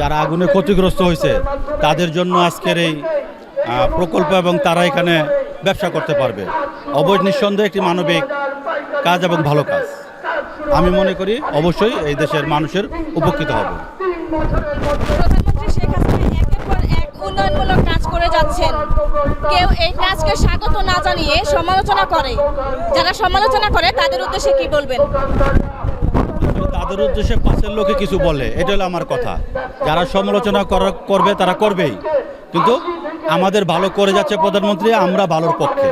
যারা আগুনে ক্ষতিগ্রস্ত হয়েছে তাদের জন্য আজকের এই প্রকল্প এবং তারা এখানে ব্যবসা করতে পারবে। অবৈধ নিঃসন্দেহে একটি মানবিক কাজ এবং ভালো কাজ। আমি মনে করি অবশ্যই এই দেশের মানুষের উপকৃত হবে। প্রধানমন্ত্রী শেখ হাসিনা একের পর এক উন্নয়নমূলক কাজ করে যাচ্ছেন, কেউ এই কাজকে স্বাগত না জানিয়ে সমালোচনা করে। যারা সমালোচনা করে তাদের উদ্দেশ্যে কি বলবেন? তাদের উদ্দেশ্যে পাশের লোকে কিছু বলে, এটা হলো আমার কথা। যারা সমালোচনা করবে তারা করবেই, কিন্তু আমাদের ভালো করে যাচ্ছে প্রধানমন্ত্রী, আমরা ভালোর পক্ষে।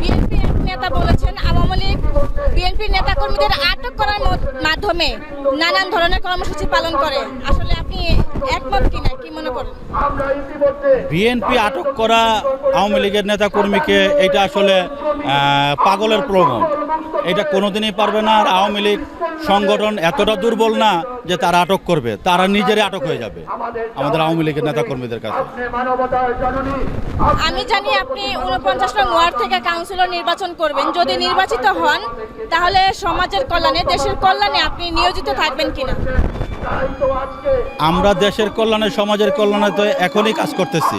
বিএনপি এক নেতা বলেছেন আওয়ামী লীগ বিএনপির নেতাকর্মীদের আটক করার মাধ্যমে নানান ধরনের কর্মসূচি পালন করে। আসলে আপনি একমত কিনা, কি মনে করেন? বিএনপি আটক করা আওয়ামী লীগের নেতাকর্মীকে এটা আসলে পাগলের প্রলোভন, এটা কোনোদিনই পারবে না। আর আওয়ামী লীগ সংগঠন এতটা দুর্বল না যে তারা আটক করবে, তারা নিজেরাই আটক হয়ে যাবে আমাদের আওয়ামী লীগের নেতাকর্মীদের কাছে। আমি জানি আপনি 49 নং ওয়ার্ড থেকে কাউন্সিলর নির্বাচন করবেন। যদি নির্বাচিত হন তাহলে সমাজের কল্যাণে, দেশের কল্যাণে আপনি নিয়োজিত থাকবেন কিনা? আমরা দেশের কল্যাণে, সমাজের কল্যাণে তো এখনই কাজ করতেছি।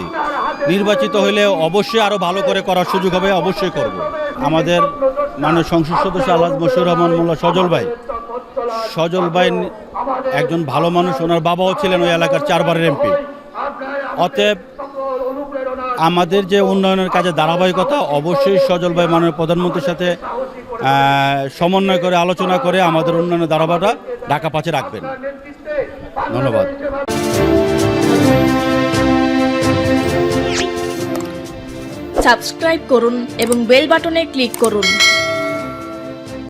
নির্বাচিত হইলে অবশ্যই আরও ভালো করে করার সুযোগ হবে, অবশ্যই করব। আমাদের মাননীয় সংসদ সদস্য আলহাজ মশিউর রহমান মোল্লা সজল ভাই একজন ভালো মানুষ। ওনার বাবাও ছিলেন ওই এলাকার 4 বারের এমপি। অতএব আমাদের যে উন্নয়নের কাজে ধারাবাহিকতা, অবশ্যই সজল ভাই মাননীয় প্রধানমন্ত্রীর সাথে সমন্বয় করে, আলোচনা করে আমাদের উন্নয়নের ধারাবাহিকতা ঢাকা 5-এ রাখবেন। ধন্যবাদ। সাবস্ক্রাইব করুন এবং বেল বাটনে ক্লিক করুন।